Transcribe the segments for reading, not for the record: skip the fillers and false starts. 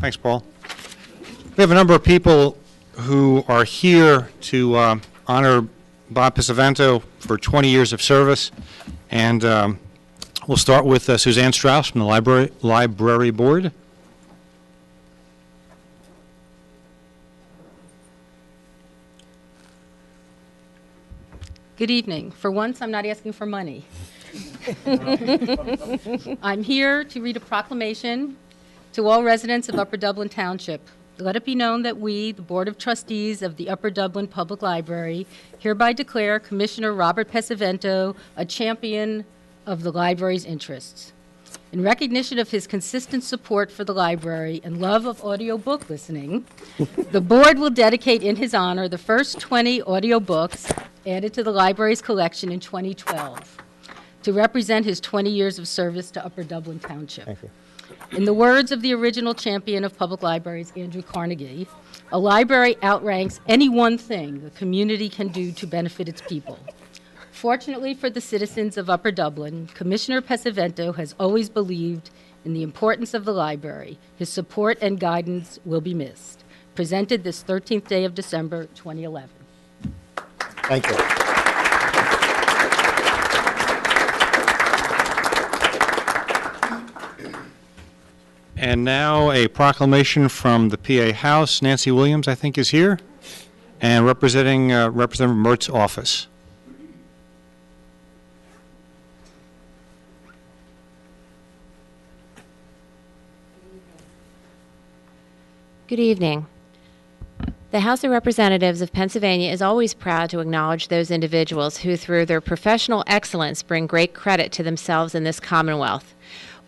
Thanks, Paul. We have a number of people who are here to honor Bob Pesavento for 20 years of service. And we'll start with Suzanne Strauss from the Library Board. Good evening. For once, I'm not asking for money. I'm here to read a proclamation to all residents of Upper Dublin Township. Let it be known that we, the Board of Trustees of the Upper Dublin Public Library, hereby declare Commissioner Robert Pesavento a champion of the library's interests. In recognition of his consistent support for the library and love of audiobook listening, the board will dedicate in his honor the first 20 audiobooks added to the library's collection in 2012 to represent his 20 years of service to Upper Dublin Township. Thank you. In the words of the original champion of public libraries, Andrew Carnegie, a library outranks any one thing the community can do to benefit its people. Fortunately for the citizens of Upper Dublin, Commissioner Pesavento has always believed in the importance of the library. His support and guidance will be missed. Presented this 13th day of December, 2011. Thank you. And now a proclamation from the PA House. Nancy Williams, I think, is here, and representing Representative Mertz's office. Good evening. The House of Representatives of Pennsylvania is always proud to acknowledge those individuals who, through their professional excellence, bring great credit to themselves in this Commonwealth.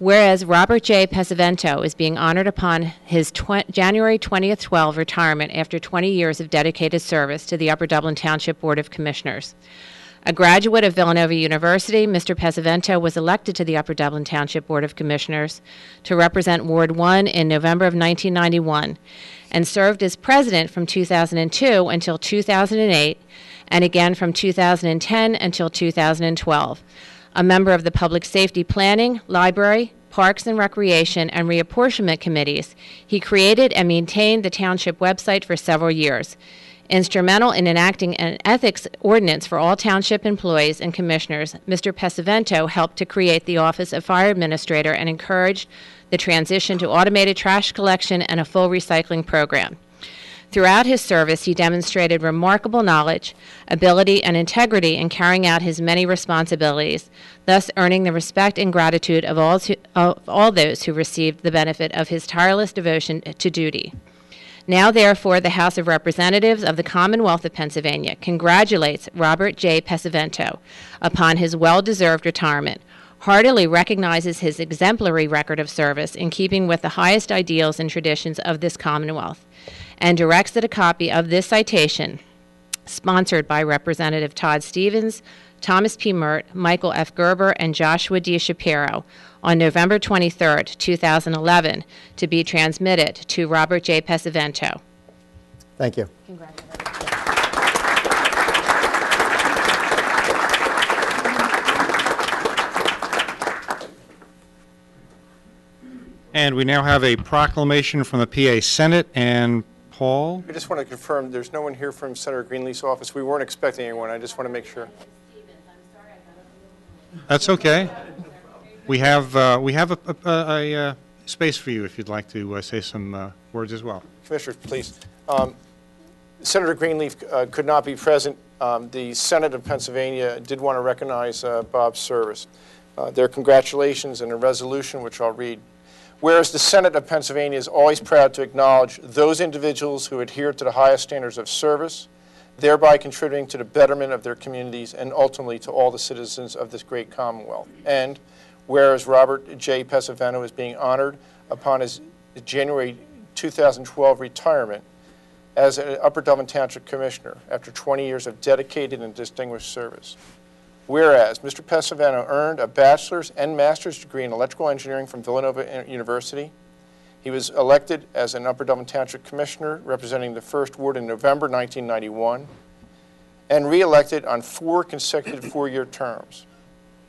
Whereas Robert J. Pesavento is being honored upon his January 20th, 12 retirement after 20 years of dedicated service to the Upper Dublin Township Board of Commissioners. A graduate of Villanova University, Mr. Pesavento was elected to the Upper Dublin Township Board of Commissioners to represent Ward 1 in November of 1991 and served as president from 2002 until 2008 and again from 2010 until 2012. A member of the Public Safety Planning, Library, Parks and Recreation, and Reapportionment Committees, he created and maintained the township website for several years. Instrumental in enacting an ethics ordinance for all township employees and commissioners, Mr. Pesavento helped to create the Office of Fire Administrator and encouraged the transition to automated trash collection and a full recycling program. Throughout his service, he demonstrated remarkable knowledge, ability, and integrity in carrying out his many responsibilities, thus earning the respect and gratitude of all those who received the benefit of his tireless devotion to duty. Now, therefore, the House of Representatives of the Commonwealth of Pennsylvania congratulates Robert J. Pesavento upon his well-deserved retirement, heartily recognizes his exemplary record of service in keeping with the highest ideals and traditions of this Commonwealth, and directs that a copy of this citation, sponsored by Representative Todd Stevens, Thomas P. Mert, Michael F. Gerber, and Joshua D. Shapiro, on November 23, 2011, to be transmitted to Robert J. Pesavento. Thank you. Congratulations. And we now have a proclamation from the PA Senate. And Paul? I just want to confirm there's no one here from Senator Greenleaf's office. We weren't expecting anyone. I just want to make sure. That's okay. We have a space for you if you'd like to say some words as well. Commissioners, please. Senator Greenleaf could not be present. The Senate of Pennsylvania did want to recognize Bob's service. Their congratulations and a resolution, which I'll read. Whereas the Senate of Pennsylvania is always proud to acknowledge those individuals who adhere to the highest standards of service, thereby contributing to the betterment of their communities and ultimately to all the citizens of this great Commonwealth. And whereas Robert J. Pesavento is being honored upon his January 2012 retirement as an Upper Dublin Township Commissioner after 20 years of dedicated and distinguished service. Whereas Mr. Pesavento earned a bachelor's and master's degree in electrical engineering from Villanova University. He was elected as an Upper Dublin Township Commissioner representing the 1st Ward in November 1991 and re-elected on 4 consecutive 4-year terms.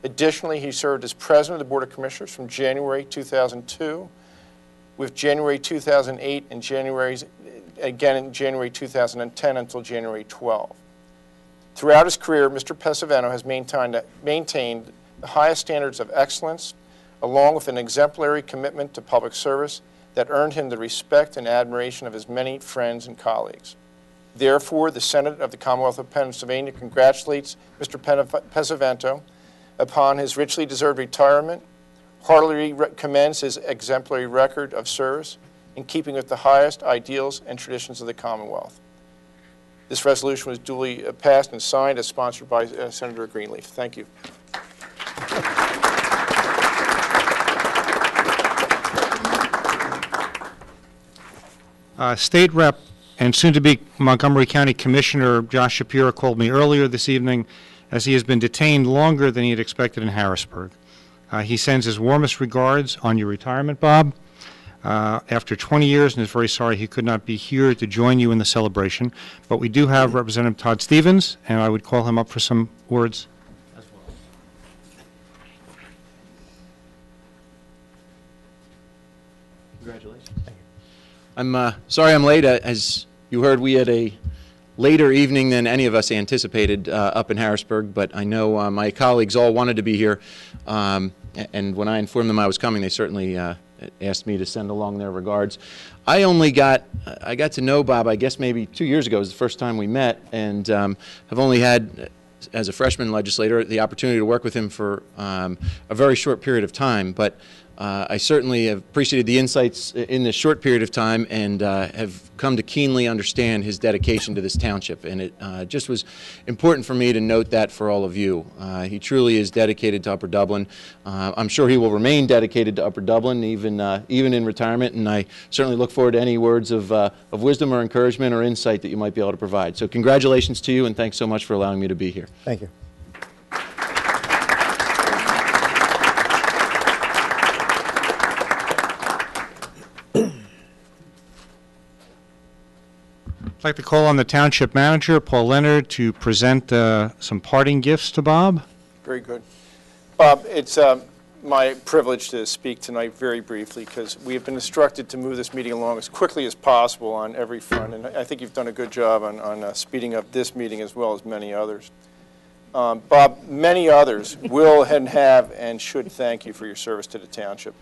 Additionally, he served as President of the Board of Commissioners from January 2002 with January 2008 and again in January 2010 until January 12. Throughout his career, Mr. Pesavento has maintained the highest standards of excellence, along with an exemplary commitment to public service that earned him the respect and admiration of his many friends and colleagues. Therefore, the Senate of the Commonwealth of Pennsylvania congratulates Mr. Pesavento upon his richly deserved retirement, heartily commends his exemplary record of service in keeping with the highest ideals and traditions of the Commonwealth. This resolution was duly passed and signed as sponsored by Senator Greenleaf. Thank you. State Rep and soon-to-be Montgomery County Commissioner Josh Shapiro called me earlier this evening as he has been detained longer than he had expected in Harrisburg. He sends his warmest regards on your retirement, Bob, after 20 years, and is very sorry he could not be here to join you in the celebration. But we do have Representative Todd Stevens, and I would call him up for some words as well. Congratulations. I'm sorry I'm late. As you heard, we had a later evening than any of us anticipated up in Harrisburg, but I know my colleagues all wanted to be here, and when I informed them I was coming, they certainly asked me to send along their regards. I got to know Bob, I guess maybe 2 years ago was the first time we met, and have only had, as a freshman legislator, the opportunity to work with him for a very short period of time, but I certainly have appreciated the insights in this short period of time and have come to keenly understand his dedication to this township. And it just was important for me to note that for all of you. He truly is dedicated to Upper Dublin. I'm sure he will remain dedicated to Upper Dublin even in retirement, and I certainly look forward to any words of wisdom or encouragement or insight that you might be able to provide. So congratulations to you, and thanks so much for allowing me to be here. Thank you. I'd like to call on the Township Manager, Paul Leonard, to present some parting gifts to Bob. Very good. Bob, it's my privilege to speak tonight very briefly because we have been instructed to move this meeting along as quickly as possible on every front, and I think you've done a good job on speeding up this meeting as well as many others. Bob, many others will and have and should thank you for your service to the township.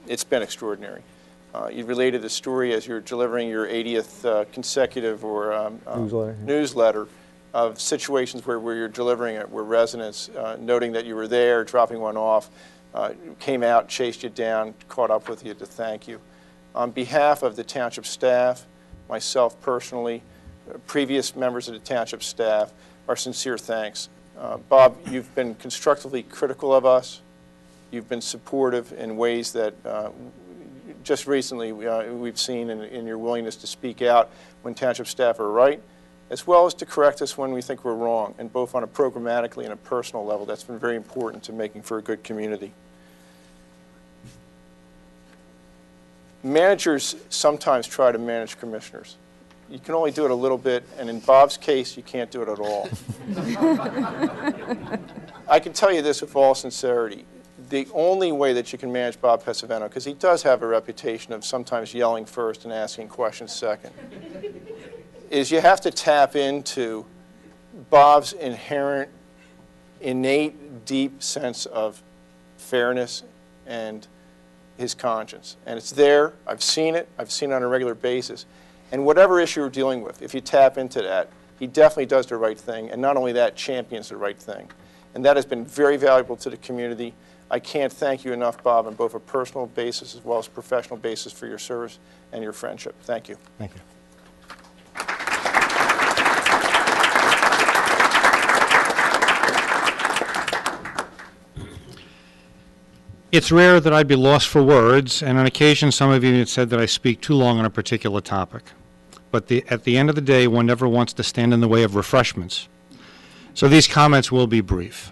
It's been extraordinary. You related the story as you're delivering your 80th consecutive or newsletter of situations where you're delivering it, where residents, noting that you were there, dropping one off, came out, chased you down, caught up with you to thank you. On behalf of the township staff, myself personally, previous members of the township staff, our sincere thanks. Bob, you've been constructively critical of us. You've been supportive in ways that just recently we've seen in your willingness to speak out when township staff are right, as well as to correct us when we think we're wrong, and both on a programmatically and a personal level. That's been very important to making for a good community. Managers sometimes try to manage commissioners. You can only do it a little bit, and in Bob's case, you can't do it at all. I can tell you this with all sincerity. The only way that you can manage Bob Pesavento, because he does have a reputation of sometimes yelling first and asking questions second, is you have to tap into Bob's inherent, innate, deep sense of fairness and his conscience. And it's there. I've seen it. I've seen it on a regular basis. And whatever issue you're dealing with, if you tap into that, he definitely does the right thing. And not only that, champions the right thing. And that has been very valuable to the community. I can't thank you enough, Bob, on both a personal basis as well as a professional basis for your service and your friendship. Thank you. Thank you. It's rare that I'd be lost for words, and on occasion some of you have said that I speak too long on a particular topic. But at the end of the day, one never wants to stand in the way of refreshments. So these comments will be brief.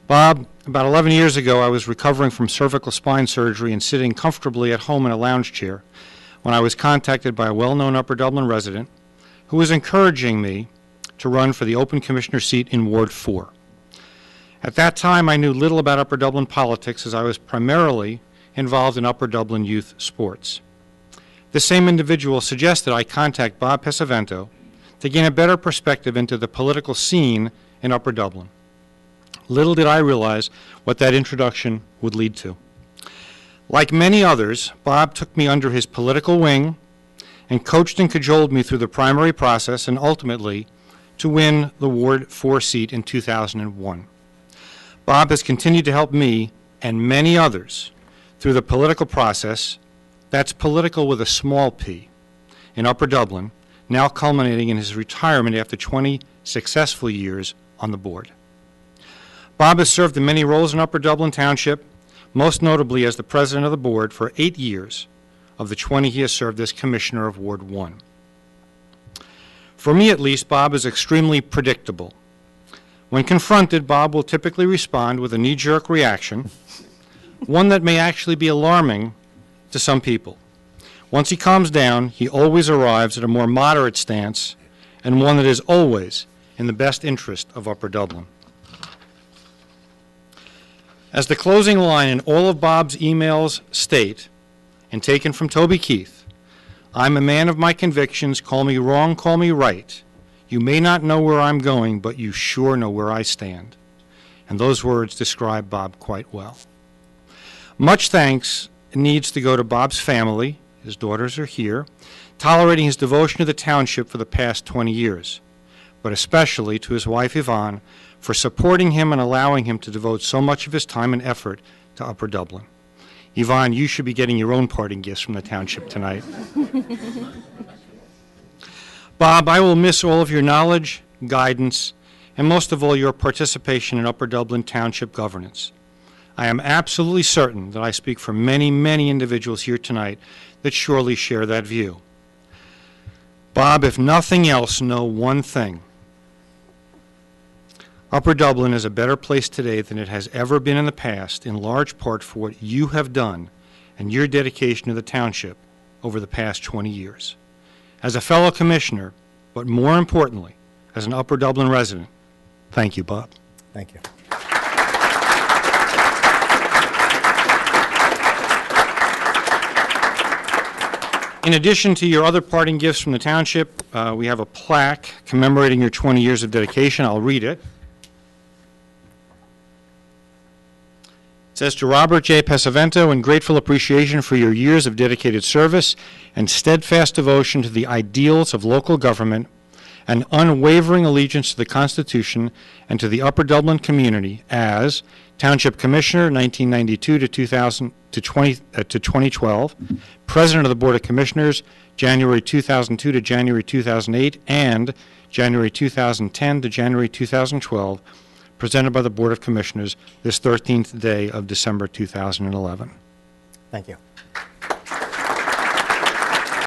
Bob, about 11 years ago, I was recovering from cervical spine surgery and sitting comfortably at home in a lounge chair when I was contacted by a well-known Upper Dublin resident who was encouraging me to run for the open commissioner seat in Ward 4. At that time, I knew little about Upper Dublin politics, as I was primarily involved in Upper Dublin youth sports. This same individual suggested I contact Bob Pesavento to gain a better perspective into the political scene in Upper Dublin. Little did I realize what that introduction would lead to. Like many others, Bob took me under his political wing and coached and cajoled me through the primary process and ultimately to win the Ward 4 seat in 2001. Bob has continued to help me and many others through the political process, that's political with a small p, in Upper Dublin, now culminating in his retirement after 20 successful years on the board. Bob has served in many roles in Upper Dublin Township, most notably as the president of the board for 8 years of the 20 he has served as commissioner of Ward 1. For me, at least, Bob is extremely predictable. When confronted, Bob will typically respond with a knee-jerk reaction, one that may actually be alarming to some people. Once he calms down, he always arrives at a more moderate stance and one that is always in the best interest of Upper Dublin. As the closing line in all of Bob's emails state, and taken from Toby Keith, I'm a man of my convictions, call me wrong, call me right. You may not know where I'm going, but you sure know where I stand. And those words describe Bob quite well. Much thanks needs to go to Bob's family, his daughters are here, tolerating his devotion to the township for the past 20 years, but especially to his wife Yvonne for supporting him and allowing him to devote so much of his time and effort to Upper Dublin. Yvonne, you should be getting your own parting gifts from the township tonight. Bob, I will miss all of your knowledge, guidance, and most of all your participation in Upper Dublin Township governance. I am absolutely certain that I speak for many, many individuals here tonight that surely share that view. Bob, if nothing else, know one thing. Upper Dublin is a better place today than it has ever been in the past, in large part for what you have done and your dedication to the township over the past 20 years. As a fellow commissioner, but more importantly, as an Upper Dublin resident, thank you, Bob. Thank you. In addition to your other parting gifts from the township, we have a plaque commemorating your 20 years of dedication. I'll read it. It says, to Robert J. Pesavento, in grateful appreciation for your years of dedicated service and steadfast devotion to the ideals of local government and unwavering allegiance to the Constitution and to the Upper Dublin community as Township Commissioner 1992 to 2012, President of the Board of Commissioners January 2002 to January 2008, and January 2010 to January 2012, presented by the Board of Commissioners this 13th day of December 2011. Thank you.